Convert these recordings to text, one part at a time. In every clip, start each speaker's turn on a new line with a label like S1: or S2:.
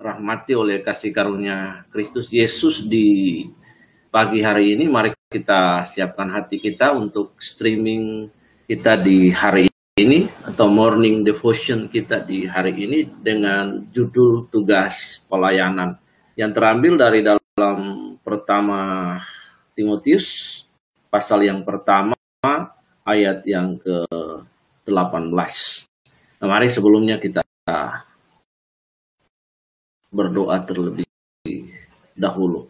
S1: dirahmati oleh kasih karunia Kristus Yesus, di pagi hari ini mari kita siapkan hati kita untuk streaming kita di hari ini atau morning devotion kita di hari ini dengan judul tugas pelayanan yang terambil dari dalam pertama Timotius pasal yang pertama ayat yang ke-18. Nah, mari sebelumnya kita berdoa terlebih dahulu.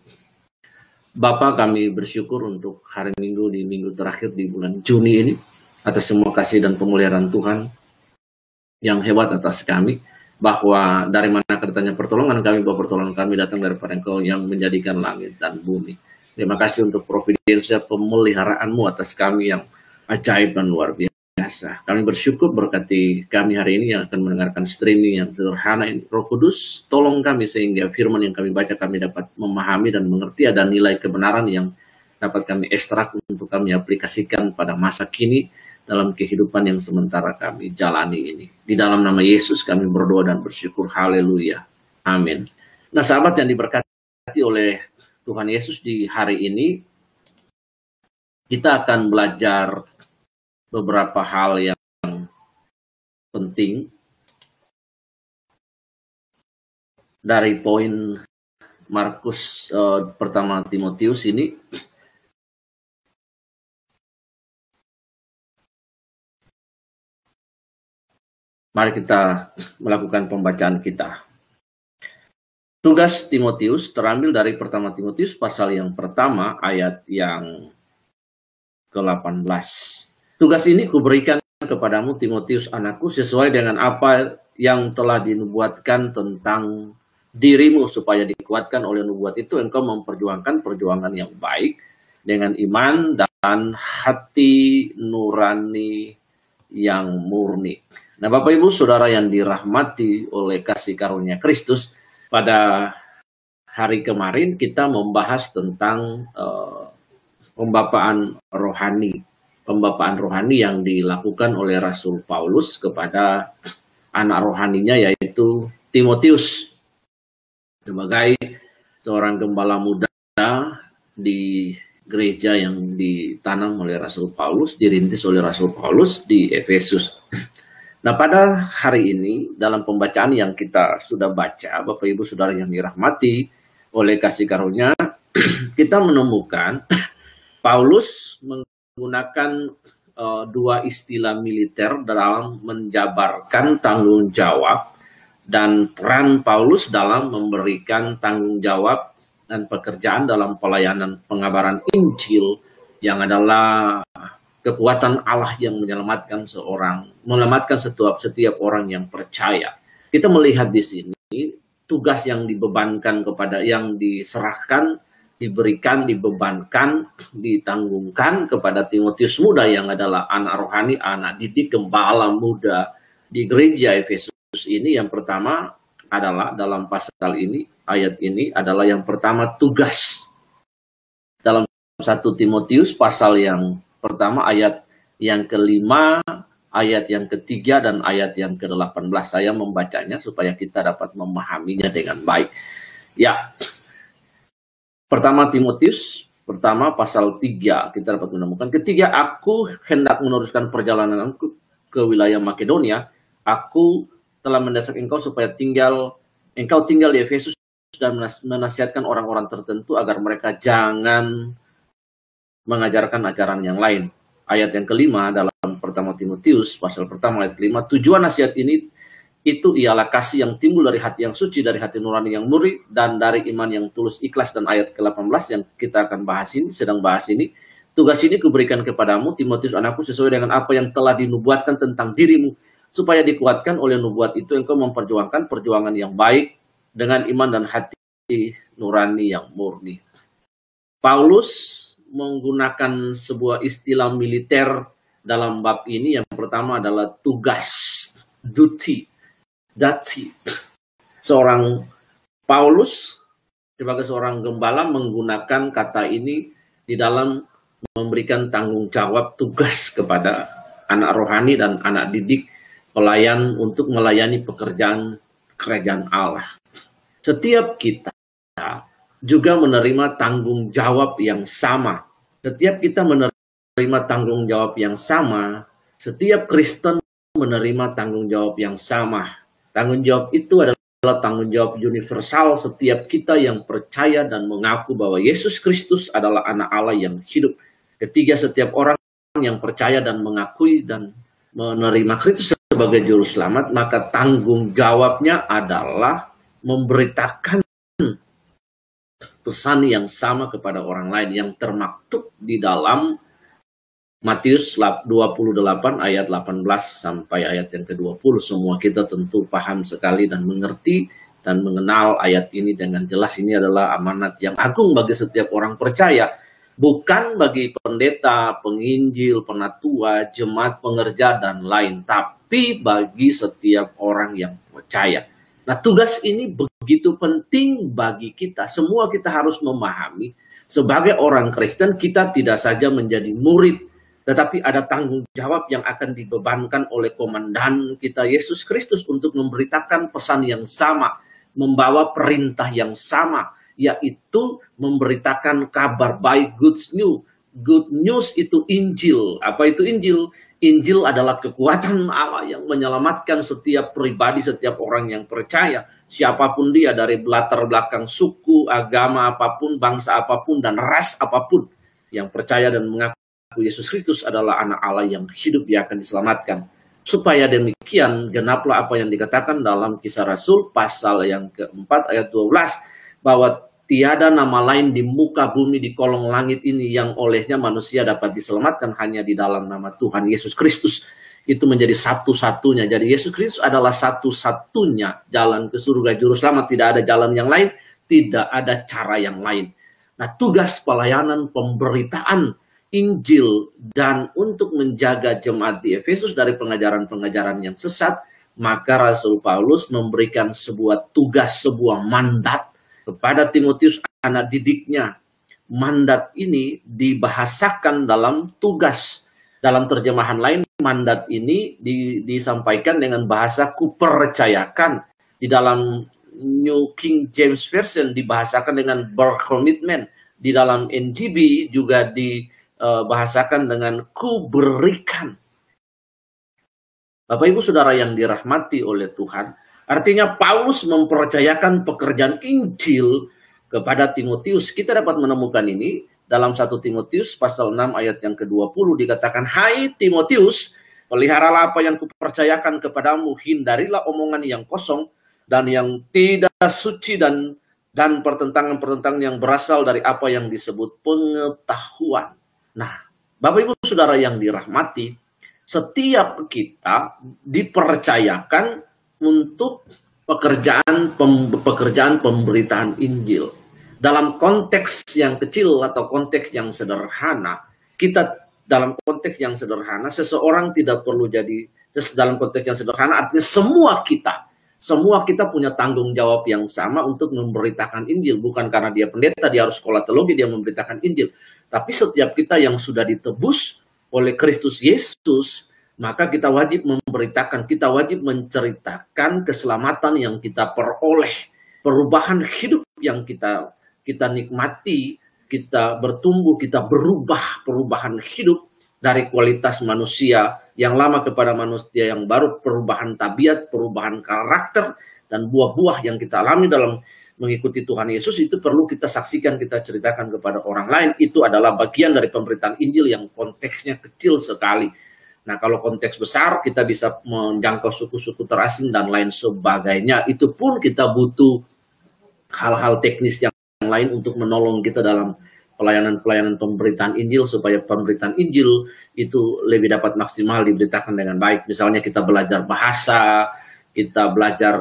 S1: Bapa, kami bersyukur untuk hari Minggu di minggu terakhir di bulan Juni ini atas semua kasih dan pemeliharaan Tuhan yang hebat atas kami, bahwa dari mana katanya pertolongan kami, bahwa pertolongan kami datang daripada Engkau yang menjadikan langit dan bumi. Terima kasih untuk providensia pemeliharaanmu atas kami yang ajaib dan luar biasa. Kami bersyukur berkati kami hari ini yang akan mendengarkan streaming yang sederhana ini. Roh Kudus, tolong kami sehingga firman yang kami baca kami dapat memahami dan mengerti, ada nilai kebenaran yang dapat kami ekstrak untuk kami aplikasikan pada masa kini dalam kehidupan yang sementara kami jalani ini. Di dalam nama Yesus kami berdoa dan bersyukur. Haleluya. Amin. Nah, sahabat yang diberkati oleh Tuhan Yesus, di hari ini kita akan belajar beberapa hal yang penting dari poin Markus pertama Timotius ini. Mari kita melakukan pembacaan kita. Tugas Timotius terambil dari pertama Timotius pasal yang pertama ayat yang ke-18. Tugas ini kuberikan kepadamu Timotius anakku sesuai dengan apa yang telah dinubuatkan tentang dirimu, supaya dikuatkan oleh nubuat itu engkau memperjuangkan perjuangan yang baik dengan iman dan hati nurani yang murni. Nah, Bapak Ibu Saudara yang dirahmati oleh kasih karunia Kristus, pada hari kemarin kita membahas tentang pembapaan rohani yang dilakukan oleh Rasul Paulus kepada anak rohaninya, yaitu Timotius, sebagai seorang gembala muda di gereja yang ditanam oleh Rasul Paulus, dirintis oleh Rasul Paulus di Efesus. Nah, pada hari ini dalam pembacaan yang kita sudah baca, Bapak Ibu Saudara yang dirahmati oleh kasih karunia, kita menemukan Paulus menggunakan dua istilah militer dalam menjabarkan tanggung jawab dan peran Paulus dalam memberikan tanggung jawab dan pekerjaan dalam pelayanan pengabaran Injil, yang adalah kekuatan Allah yang menyelamatkan setiap orang yang percaya. Kita melihat di sini tugas yang dibebankan kepada, yang diserahkan, diberikan, dibebankan, ditanggungkan kepada Timotius muda yang adalah anak rohani, anak didik, gembala muda di gereja Efesus ini. Yang pertama adalah dalam pasal ini, ayat ini adalah yang pertama tugas. Dalam 1 Timotius pasal yang pertama ayat yang ke-5, ayat yang ke-3, dan ayat yang ke-18. Saya membacanya supaya kita dapat memahaminya dengan baik. Ya, pertama Timotius, pertama pasal 3, kita dapat menemukan, ketiga aku hendak meneruskan perjalananku ke wilayah Makedonia, aku telah mendesak engkau supaya engkau tinggal di Efesus dan menasihatkan orang-orang tertentu agar mereka jangan mengajarkan ajaran yang lain. Ayat yang ke-5 dalam pertama Timotius pasal pertama ayat ke-5, tujuan nasihat ini itu ialah kasih yang timbul dari hati yang suci, dari hati nurani yang murni, dan dari iman yang tulus ikhlas. Dan ayat ke-18 yang kita akan bahas ini, sedang bahas ini, tugas ini kuberikan kepadamu Timotius anakku sesuai dengan apa yang telah dinubuatkan tentang dirimu, supaya dikuatkan oleh nubuat itu engkau memperjuangkan perjuangan yang baik dengan iman dan hati nurani yang murni. Paulus menggunakan sebuah istilah militer dalam bab ini. Yang pertama adalah tugas, duty. Seorang Paulus sebagai seorang gembala menggunakan kata ini di dalam memberikan tanggung jawab tugas kepada anak rohani dan anak didik pelayan untuk melayani pekerjaan kerajaan Allah. Setiap kita juga menerima tanggung jawab yang sama. Setiap kita menerima tanggung jawab yang sama. Setiap Kristen menerima tanggung jawab yang sama. Tanggung jawab itu adalah tanggung jawab universal setiap kita yang percaya dan mengaku bahwa Yesus Kristus adalah anak Allah yang hidup. Ketiga, setiap orang yang percaya dan mengakui dan menerima Kristus sebagai juru selamat, maka tanggung jawabnya adalah memberitakan pesan yang sama kepada orang lain yang termaktub di dalam Matius 28 ayat 18 sampai ayat yang ke-20. Semua kita tentu paham sekali dan mengerti dan mengenal ayat ini dengan jelas. Ini adalah amanat yang agung bagi setiap orang percaya. Bukan bagi pendeta, penginjil, penatua, jemaat pengerja, dan lain. Tapi bagi setiap orang yang percaya. Nah, tugas ini begitu penting bagi kita. Semua kita harus memahami, sebagai orang Kristen kita tidak saja menjadi murid, tetapi ada tanggung jawab yang akan dibebankan oleh komandan kita Yesus Kristus untuk memberitakan pesan yang sama, membawa perintah yang sama, yaitu memberitakan kabar baik, good news. Good news itu Injil. Apa itu Injil? Injil adalah kekuatan Allah yang menyelamatkan setiap pribadi, setiap orang yang percaya. Siapapun dia, dari latar belakang suku, agama apapun, bangsa apapun, dan ras apapun. Yang percaya dan mengaku Yesus Kristus adalah anak Allah yang hidup, dia akan diselamatkan. Supaya demikian, genaplah apa yang dikatakan dalam Kisah Rasul pasal yang keempat ayat 12. Bahwa tiada nama lain di muka bumi, di kolong langit ini yang olehnya manusia dapat diselamatkan, hanya di dalam nama Tuhan Yesus Kristus. Itu menjadi satu-satunya. Jadi Yesus Kristus adalah satu-satunya jalan ke surga, juru selamat. Tidak ada jalan yang lain, tidak ada cara yang lain. Nah, tugas pelayanan pemberitaan Injil dan untuk menjaga jemaat di Efesus dari pengajaran-pengajaran yang sesat, maka Rasul Paulus memberikan sebuah tugas, sebuah mandat kepada Timotius, anak didiknya. Mandat ini dibahasakan dalam tugas. Dalam terjemahan lain, mandat ini disampaikan dengan bahasa kupercayakan. Di dalam New King James Version dibahasakan dengan berkomitmen. Di dalam NGB juga dibahasakan dengan kuberikan. Bapak Ibu Saudara yang dirahmati oleh Tuhan, artinya Paulus mempercayakan pekerjaan Injil kepada Timotius. Kita dapat menemukan ini dalam 1 Timotius pasal 6 ayat yang ke-20 dikatakan, "Hai Timotius, peliharalah apa yang kupercayakan kepadamu, hindarilah omongan yang kosong dan yang tidak suci dan pertentangan-pertentangan yang berasal dari apa yang disebut pengetahuan." Nah, Bapak Ibu Saudara yang dirahmati, setiap kita dipercayakan untuk pekerjaan pemberitaan Injil. Dalam konteks yang kecil atau konteks yang sederhana, dalam konteks yang sederhana, seseorang tidak perlu jadi, dalam konteks yang sederhana artinya semua kita punya tanggung jawab yang sama untuk memberitakan Injil. Bukan karena dia pendeta, dia harus sekolah teologi, dia memberitakan Injil. Tapi setiap kita yang sudah ditebus oleh Kristus Yesus, maka kita wajib memberitakan, kita wajib menceritakan keselamatan yang kita peroleh, perubahan hidup yang kita nikmati, kita bertumbuh, kita berubah, perubahan hidup dari kualitas manusia yang lama kepada manusia yang baru, perubahan tabiat, perubahan karakter, dan buah-buah yang kita alami dalam mengikuti Tuhan Yesus itu perlu kita saksikan, kita ceritakan kepada orang lain. Itu adalah bagian dari pemberitaan Injil yang konteksnya kecil sekali. Nah, kalau konteks besar kita bisa menjangkau suku-suku terasing dan lain sebagainya. Itu pun kita butuh hal-hal teknis yang lain untuk menolong kita dalam pelayanan pemberitaan Injil supaya pemberitaan Injil itu lebih dapat maksimal diberitakan dengan baik. Misalnya kita belajar bahasa, kita belajar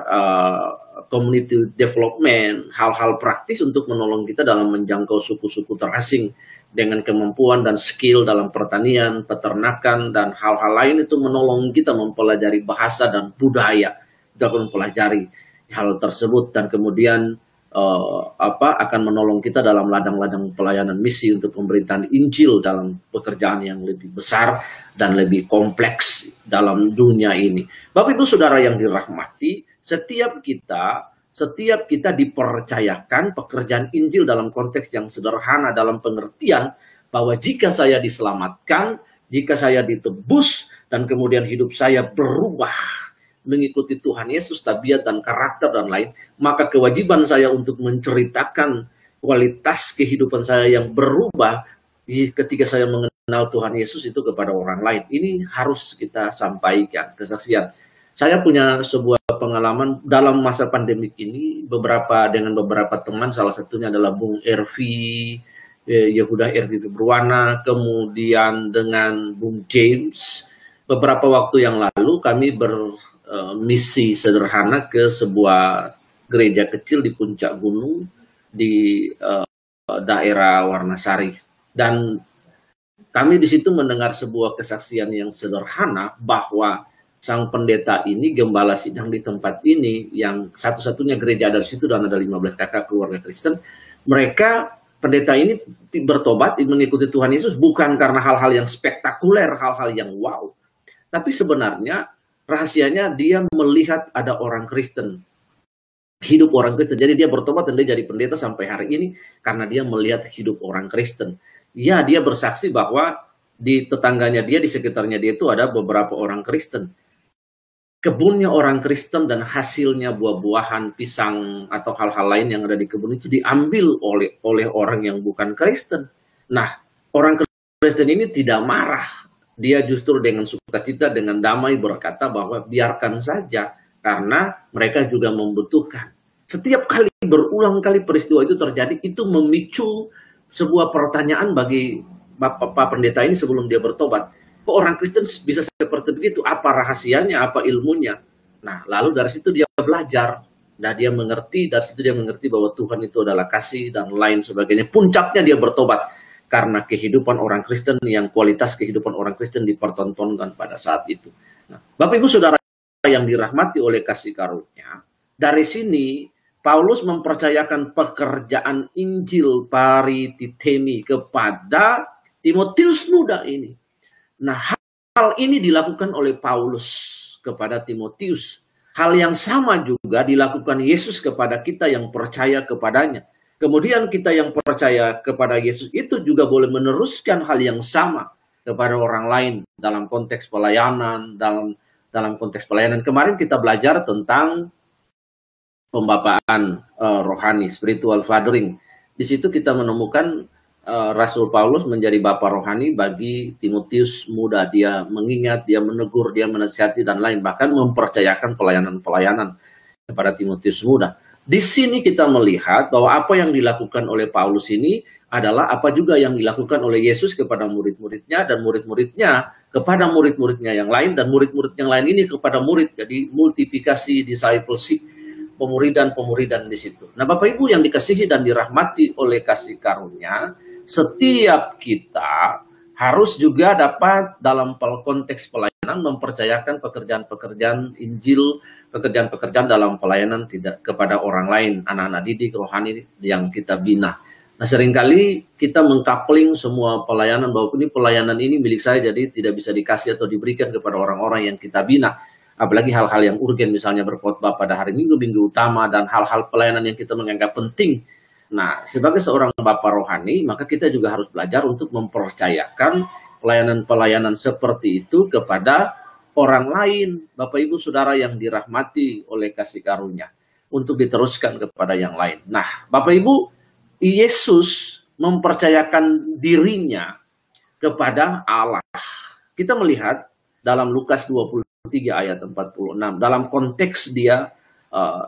S1: community development, hal-hal praktis untuk menolong kita dalam menjangkau suku-suku terasing dengan kemampuan dan skill dalam pertanian, peternakan, dan hal-hal lain itu menolong kita mempelajari bahasa dan budaya. Kita akan mempelajari hal tersebut dan kemudian akan menolong kita dalam ladang-ladang pelayanan misi untuk pemberitaan Injil dalam pekerjaan yang lebih besar dan lebih kompleks dalam dunia ini. Bapak Ibu Saudara yang dirahmati, setiap kita setiap kita dipercayakan pekerjaan Injil dalam konteks yang sederhana, dalam pengertian bahwa jika saya diselamatkan, jika saya ditebus, dan kemudian hidup saya berubah mengikuti Tuhan Yesus, tabiat dan karakter dan lain, maka kewajiban saya untuk menceritakan kualitas kehidupan saya yang berubah ketika saya mengenal Tuhan Yesus itu kepada orang lain. Ini harus kita sampaikan, kesaksian. Saya punya sebuah pengalaman dalam masa pandemik ini dengan beberapa teman, salah satunya adalah Bung Ervi, Yehuda Ervi Februana, kemudian dengan Bung James. Beberapa waktu yang lalu kami bermisi sederhana ke sebuah gereja kecil di puncak gunung di daerah Warnasari. Dan kami di situ mendengar sebuah kesaksian yang sederhana bahwa sang pendeta ini, gembala sidang di tempat ini, yang satu-satunya gereja ada di situ dan ada 15 kakak keluarga Kristen, mereka, pendeta ini bertobat mengikuti Tuhan Yesus bukan karena hal-hal yang spektakuler, hal-hal yang wow. Tapi sebenarnya rahasianya dia melihat ada orang Kristen, hidup orang Kristen. Jadi dia bertobat dan dia jadi pendeta sampai hari ini karena dia melihat hidup orang Kristen. Ya, dia bersaksi bahwa di tetangganya dia, di sekitarnya dia itu ada beberapa orang Kristen. Kebunnya orang Kristen dan hasilnya buah-buahan, pisang atau hal-hal lain yang ada di kebun itu diambil oleh orang yang bukan Kristen. Nah, orang Kristen ini tidak marah. Dia justru dengan sukacita, dengan damai berkata bahwa biarkan saja karena mereka juga membutuhkan. Setiap kali, berulang kali peristiwa itu terjadi, itu memicu sebuah pertanyaan bagi Bapak Pendeta ini sebelum dia bertobat. Kok orang Kristen bisa seperti begitu? Apa rahasianya? Apa ilmunya? Nah, lalu dari situ dia belajar. Dan dia mengerti, dari situ dia mengerti bahwa Tuhan itu adalah kasih dan lain sebagainya. Puncaknya dia bertobat. Karena kehidupan orang Kristen, yang kualitas kehidupan orang Kristen dipertontonkan pada saat itu. Nah, Bapak Ibu Saudara yang dirahmati oleh kasih karunia, dari sini Paulus mempercayakan pekerjaan Injil parititemi kepada Timotius muda ini. Nah, hal ini dilakukan oleh Paulus kepada Timotius. Hal yang sama juga dilakukan Yesus kepada kita yang percaya kepadanya. Kemudian kita yang percaya kepada Yesus itu juga boleh meneruskan hal yang sama kepada orang lain dalam konteks pelayanan, dalam konteks pelayanan. Kemarin kita belajar tentang pembapaan rohani, spiritual fathering. Di situ kita menemukan Rasul Paulus menjadi bapa rohani bagi Timotius muda. Dia mengingat, dia menegur, dia menasihati dan lain, bahkan mempercayakan pelayanan-pelayanan kepada Timotius muda. Di sini kita melihat bahwa apa yang dilakukan oleh Paulus ini adalah apa juga yang dilakukan oleh Yesus kepada murid-muridnya, dan murid-muridnya kepada murid-muridnya yang lain, dan murid-murid yang lain ini kepada murid. Jadi multiplikasi, discipleship, pemuridan di situ. Nah, Bapak Ibu yang dikasihi dan dirahmati oleh kasih karunia, setiap kita harus juga dapat dalam konteks pelayanan mempercayakan pekerjaan-pekerjaan Injil, pekerjaan-pekerjaan dalam pelayanan tidak kepada orang lain, anak-anak didik rohani yang kita bina. Nah, seringkali kita mengkapling semua pelayanan bahwa ini pelayanan ini milik saya, jadi tidak bisa dikasih atau diberikan kepada orang-orang yang kita bina. Apalagi hal-hal yang urgen, misalnya berkhotbah pada hari Minggu, minggu utama, dan hal-hal pelayanan yang kita menganggap penting. Nah, sebagai seorang bapa rohani, maka kita juga harus belajar untuk mempercayakan pelayanan-pelayanan seperti itu kepada orang lain, Bapak Ibu Saudara yang dirahmati oleh kasih karunia, untuk diteruskan kepada yang lain. Nah, Bapak Ibu, Yesus mempercayakan dirinya kepada Allah. Kita melihat dalam Lukas 23 ayat 46, dalam konteks dia,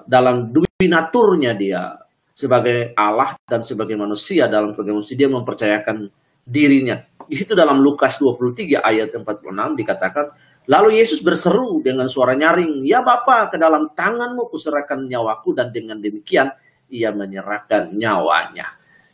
S1: dalam duwinaturnya dia sebagai Allah dan sebagai manusia, dalam sebagai manusia dia mempercayakan dirinya. Di situ dalam Lukas 23 ayat 46 dikatakan, lalu Yesus berseru dengan suara nyaring, "Ya Bapa, ke dalam tanganmu kuserahkan nyawaku," dan dengan demikian ia menyerahkan nyawanya.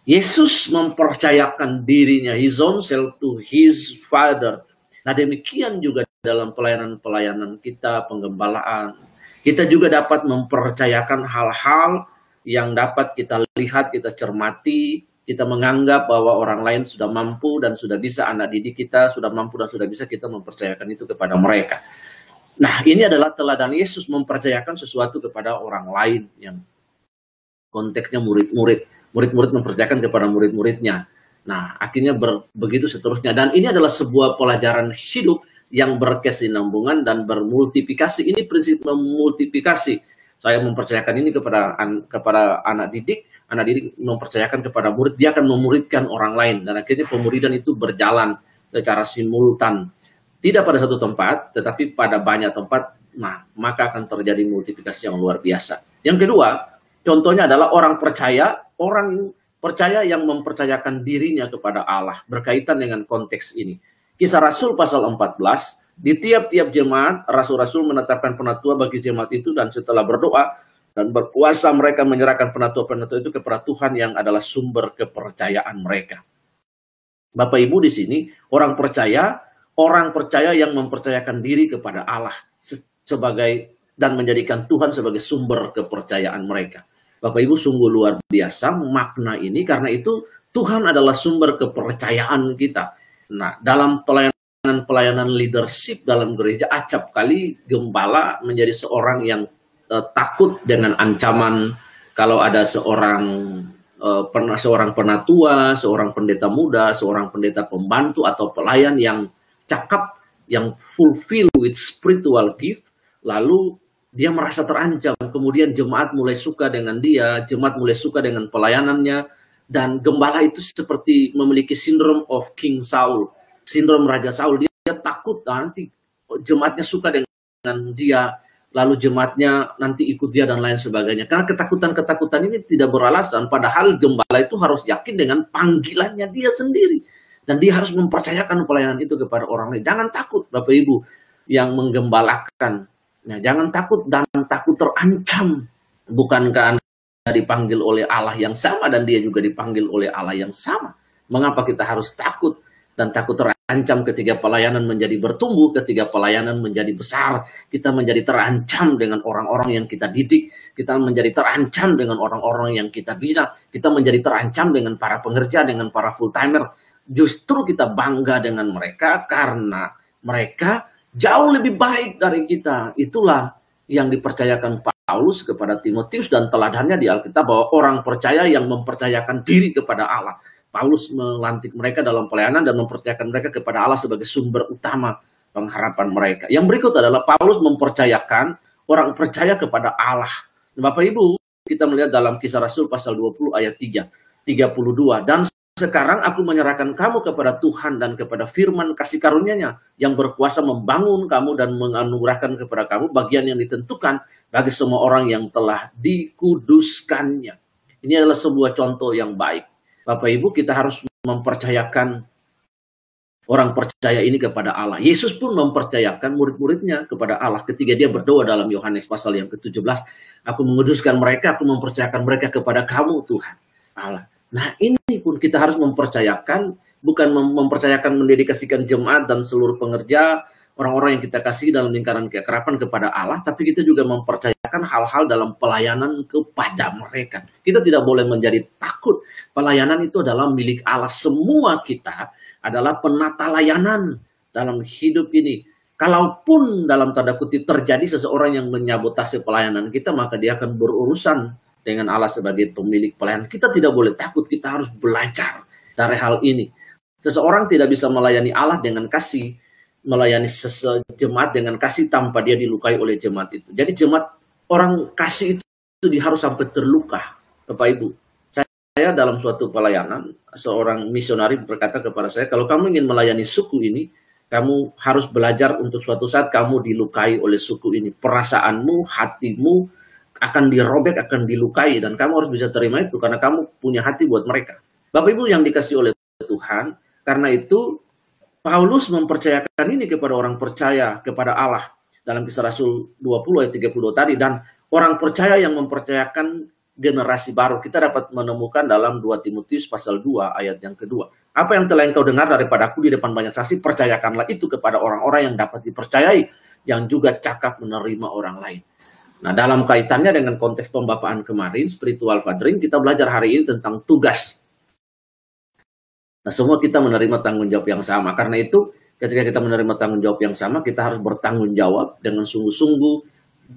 S1: Yesus mempercayakan dirinya, his own self, to his Father. Nah, demikian juga dalam pelayanan-pelayanan kita, penggembalaan. Kita juga dapat mempercayakan hal-hal yang dapat kita lihat, kita cermati, kita menganggap bahwa orang lain sudah mampu dan sudah bisa, anak didik kita sudah mampu dan sudah bisa, kita mempercayakan itu kepada mereka. Nah, ini adalah teladan Yesus mempercayakan sesuatu kepada orang lain yang Konteksnya murid-murid. Murid-murid mempercayakan kepada murid-muridnya. Nah, akhirnya begitu seterusnya. Dan ini adalah sebuah pelajaran hidup yang berkesinambungan dan bermultiplikasi. Ini prinsip memultiplikasi. Saya mempercayakan ini kepada anak didik mempercayakan kepada murid, dia akan memuridkan orang lain. Dan akhirnya pemuridan itu berjalan secara simultan. Tidak pada satu tempat, tetapi pada banyak tempat, nah, maka akan terjadi multiplikasi yang luar biasa. Yang kedua, contohnya adalah orang percaya yang mempercayakan dirinya kepada Allah, berkaitan dengan konteks ini. Kisah Rasul pasal 14, di tiap-tiap jemaat, rasul-rasul menetapkan penatua bagi jemaat itu, dan setelah berdoa dan berpuasa, mereka menyerahkan penatua-penatua itu kepada Tuhan yang adalah sumber kepercayaan mereka. Bapak Ibu, di sini orang percaya yang mempercayakan diri kepada Allah sebagai dan menjadikan Tuhan sebagai sumber kepercayaan mereka. Bapak Ibu, sungguh luar biasa makna ini, karena itu Tuhan adalah sumber kepercayaan kita. Nah, dalam pelayanan leadership dalam gereja, acap kali gembala menjadi seorang yang takut dengan ancaman kalau ada seorang penatua, seorang pendeta muda, seorang pendeta pembantu atau pelayan yang cakap, yang fulfill with spiritual gift, lalu dia merasa terancam. Kemudian jemaat mulai suka dengan dia, jemaat mulai suka dengan pelayanannya, dan gembala itu seperti memiliki sindrom of King Saul, sindrom Raja Saul. Dia takut nanti jemaatnya suka dengan dia, lalu jemaatnya nanti ikut dia dan lain sebagainya. Karena ketakutan-ketakutan ini tidak beralasan, padahal gembala itu harus yakin dengan panggilannya dia sendiri. Dan dia harus mempercayakan pelayanan itu kepada orang lain. Jangan takut, Bapak Ibu yang menggembalakan. Nah, jangan takut dan takut terancam. Bukankah Anda dipanggil oleh Allah yang sama dan dia juga dipanggil oleh Allah yang sama? Mengapa kita harus takut dan takut terancam ketika pelayanan menjadi bertumbuh, ketika pelayanan menjadi besar, kita menjadi terancam dengan orang-orang yang kita didik, kita menjadi terancam dengan orang-orang yang kita bina, kita menjadi terancam dengan para pengerja, dengan para full-timer. Justru kita bangga dengan mereka karena mereka jauh lebih baik dari kita. Itulah yang dipercayakan Paulus kepada Timotius, dan teladannya di Alkitab bahwa orang percaya yang mempercayakan diri kepada Allah. Paulus melantik mereka dalam pelayanan dan mempercayakan mereka kepada Allah sebagai sumber utama pengharapan mereka. Yang berikut adalah Paulus mempercayakan orang percaya kepada Allah. Bapak Ibu, kita melihat dalam Kisah Rasul pasal 20 ayat 32. Dan sekarang aku menyerahkan kamu kepada Tuhan dan kepada firman kasih karunia-Nya yang berkuasa membangun kamu dan menganugerahkan kepada kamu bagian yang ditentukan bagi semua orang yang telah dikuduskannya. Ini adalah sebuah contoh yang baik. Bapak Ibu, kita harus mempercayakan orang percaya ini kepada Allah. Yesus pun mempercayakan murid-muridnya kepada Allah ketika dia berdoa dalam Yohanes pasal yang ke-17. Aku menguduskan mereka, aku mempercayakan mereka kepada kamu Tuhan Allah. Nah, ini pun kita harus mempercayakan, bukan mempercayakan mendedikasikan jemaat dan seluruh pengerja, orang-orang yang kita kasih dalam lingkaran keakraban kepada Allah, tapi kita juga mempercayakan hal-hal dalam pelayanan kepada mereka. Kita tidak boleh menjadi takut. Pelayanan itu adalah milik Allah. Semua kita adalah penata layanan dalam hidup ini. Kalaupun dalam tanda kutip terjadi seseorang yang menyabotase pelayanan kita, maka dia akan berurusan dengan Allah sebagai pemilik pelayanan. Kita tidak boleh takut, kita harus belajar dari hal ini. Seseorang tidak bisa melayani Allah dengan kasih, melayani jemaat dengan kasih tanpa dia dilukai oleh jemaat itu. Jadi jemaat orang kasih itu dia harus sampai terluka. Bapak Ibu, saya dalam suatu pelayanan, seorang misionari berkata kepada saya, kalau kamu ingin melayani suku ini, kamu harus belajar untuk suatu saat kamu dilukai oleh suku ini. Perasaanmu, hatimu akan dirobek, akan dilukai, dan kamu harus bisa terima itu karena kamu punya hati buat mereka. Bapak Ibu yang dikasih oleh Tuhan, karena itu Paulus mempercayakan ini kepada orang percaya kepada Allah dalam Kisah Rasul 20 ayat 32 tadi, dan orang percaya yang mempercayakan generasi baru kita dapat menemukan dalam 2 Timotius pasal 2 ayat yang kedua. Apa yang telah engkau dengar daripada aku di depan banyak saksi, percayakanlah itu kepada orang-orang yang dapat dipercayai, yang juga cakap menerima orang lain. Nah, dalam kaitannya dengan konteks pembapaan kemarin, spiritual fathering, kita belajar hari ini tentang tugas. Nah, semua kita menerima tanggung jawab yang sama. Karena itu, ketika kita menerima tanggung jawab yang sama, kita harus bertanggung jawab dengan sungguh-sungguh,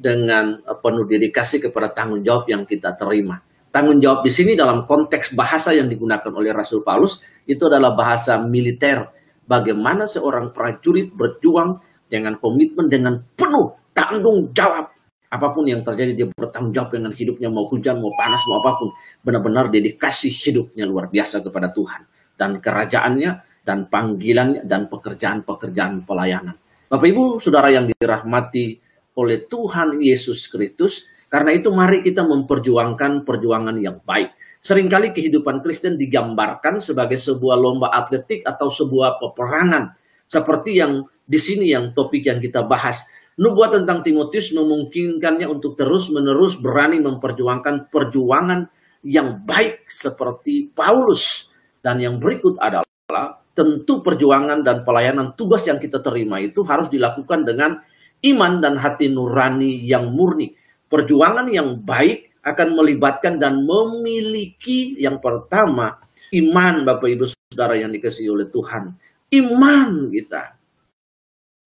S1: dengan penuh dedikasi kepada tanggung jawab yang kita terima. Tanggung jawab di sini dalam konteks bahasa yang digunakan oleh Rasul Paulus itu adalah bahasa militer. Bagaimana seorang prajurit berjuang dengan komitmen, dengan penuh tanggung jawab. Apapun yang terjadi dia bertanggung jawab dengan hidupnya, mau hujan, mau panas, mau apapun. Benar-benar dedikasi hidupnya luar biasa kepada Tuhan. Dan kerajaannya, dan panggilannya, dan pekerjaan-pekerjaan pelayanan. Bapak Ibu, Saudara yang dirahmati oleh Tuhan Yesus Kristus, karena itu mari kita memperjuangkan perjuangan yang baik. Seringkali kehidupan Kristen digambarkan sebagai sebuah lomba atletik atau sebuah peperangan. Seperti yang di sini yang topik yang kita bahas. Nubuat tentang Timotius memungkinkannya untuk terus-menerus berani memperjuangkan perjuangan yang baik seperti Paulus. Dan yang berikut adalah tentu perjuangan dan pelayanan tugas yang kita terima itu harus dilakukan dengan iman dan hati nurani yang murni. Perjuangan yang baik akan melibatkan dan memiliki yang pertama iman, Bapak Ibu Saudara yang dikasihi oleh Tuhan. Iman kita.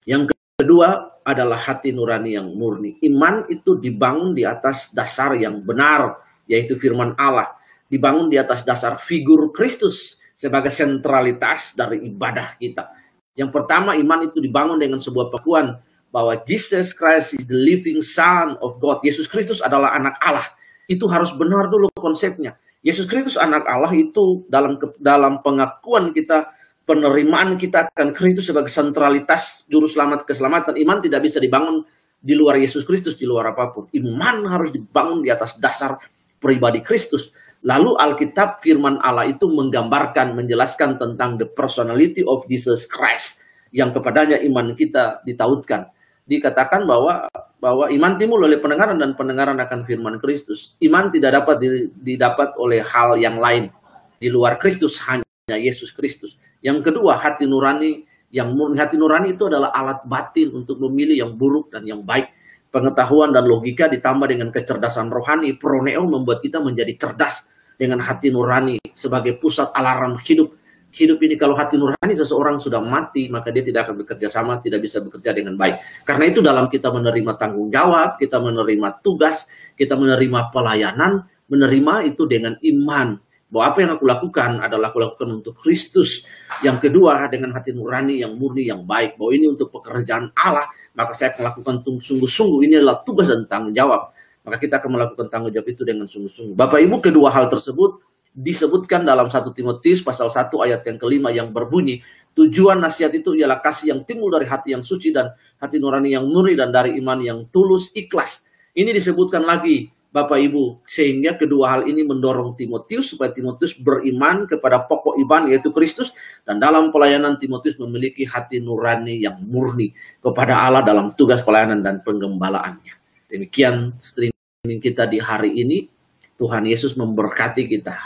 S1: Yang kedua adalah hati nurani yang murni. Iman itu dibangun di atas dasar yang benar, yaitu firman Allah. Dibangun di atas dasar figur Kristus sebagai sentralitas dari ibadah kita. Yang pertama, iman itu dibangun dengan sebuah pengakuan bahwa Jesus Christ is the living Son of God. Yesus Kristus adalah anak Allah. Itu harus benar dulu konsepnya. Yesus Kristus anak Allah itu dalam pengakuan kita, penerimaan kita akan Kristus sebagai sentralitas juru selamat keselamatan. Iman tidak bisa dibangun di luar Yesus Kristus, di luar apapun. Iman harus dibangun di atas dasar pribadi Kristus. Lalu Alkitab firman Allah itu menggambarkan, menjelaskan tentang the personality of Jesus Christ yang kepadanya iman kita ditautkan. Dikatakan bahwa iman timbul oleh pendengaran dan pendengaran akan firman Kristus. Iman tidak dapat didapat oleh hal yang lain di luar Kristus, hanya Yesus Kristus. Yang kedua, hati nurani yang murni. Hati nurani itu adalah alat batin untuk memilih yang buruk dan yang baik. Pengetahuan dan logika ditambah dengan kecerdasan rohani. Proneo membuat kita menjadi cerdas dengan hati nurani sebagai pusat alarm hidup. Hidup ini kalau hati nurani seseorang sudah mati, maka dia tidak akan bekerja sama, tidak bisa bekerja dengan baik. Karena itu dalam kita menerima tanggung jawab, kita menerima tugas, kita menerima pelayanan, menerima itu dengan iman. Bahwa apa yang aku lakukan adalah aku lakukan untuk Kristus. Yang kedua, dengan hati nurani yang murni, yang baik. Bahwa ini untuk pekerjaan Allah, maka saya akan lakukan sungguh-sungguh. Ini adalah tugas dan tanggung jawab. Maka kita akan melakukan tanggung jawab itu dengan sungguh-sungguh. Bapak Ibu, kedua hal tersebut disebutkan dalam 1 Timotius pasal 1 ayat yang kelima yang berbunyi, tujuan nasihat itu ialah kasih yang timbul dari hati yang suci dan hati nurani yang murni dan dari iman yang tulus ikhlas. Ini disebutkan lagi Bapak Ibu, sehingga kedua hal ini mendorong Timotius supaya Timotius beriman kepada pokok iman yaitu Kristus, dan dalam pelayanan Timotius memiliki hati nurani yang murni kepada Allah dalam tugas pelayanan dan penggembalaannya. Demikian streaming kita di hari ini. Tuhan Yesus memberkati kita.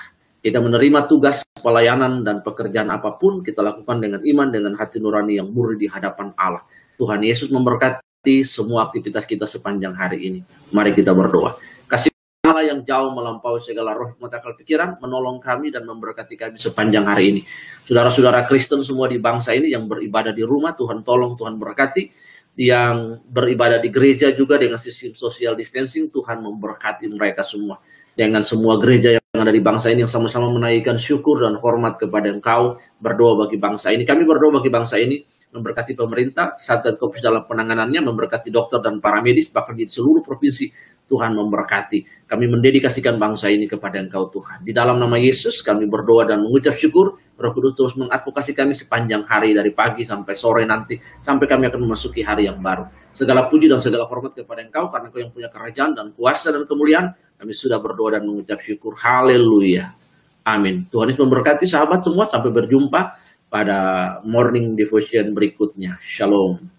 S1: Kita menerima tugas pelayanan dan pekerjaan apapun, kita lakukan dengan iman, dengan hati nurani yang murni di hadapan Allah. Tuhan Yesus memberkati semua aktivitas kita sepanjang hari ini. Mari kita berdoa. Kasih Allah yang jauh melampaui segala roh hikmat akal pikiran, menolong kami dan memberkati kami sepanjang hari ini. Saudara-saudara Kristen semua di bangsa ini yang beribadah di rumah, Tuhan tolong, Tuhan berkati. Yang beribadah di gereja juga dengan sistem social distancing, Tuhan memberkati mereka semua. Dengan semua gereja yang ada di bangsa ini yang sama-sama menaikkan syukur dan hormat kepada Engkau, berdoa bagi bangsa ini. Kami berdoa bagi bangsa ini, memberkati pemerintah, Satgas Covid dalam penanganannya, memberkati dokter dan para medis, bahkan di seluruh provinsi. Tuhan memberkati. Kami mendedikasikan bangsa ini kepada Engkau Tuhan. Di dalam nama Yesus kami berdoa dan mengucap syukur. Roh Kudus terus mengadvokasi kami sepanjang hari dari pagi sampai sore nanti. Sampai kami akan memasuki hari yang baru. Segala puji dan segala hormat kepada Engkau karena Engkau yang punya kerajaan dan kuasa dan kemuliaan. Kami sudah berdoa dan mengucap syukur. Haleluya. Amin. Tuhan Yesus memberkati sahabat semua. Sampai berjumpa pada morning devotion berikutnya. Shalom.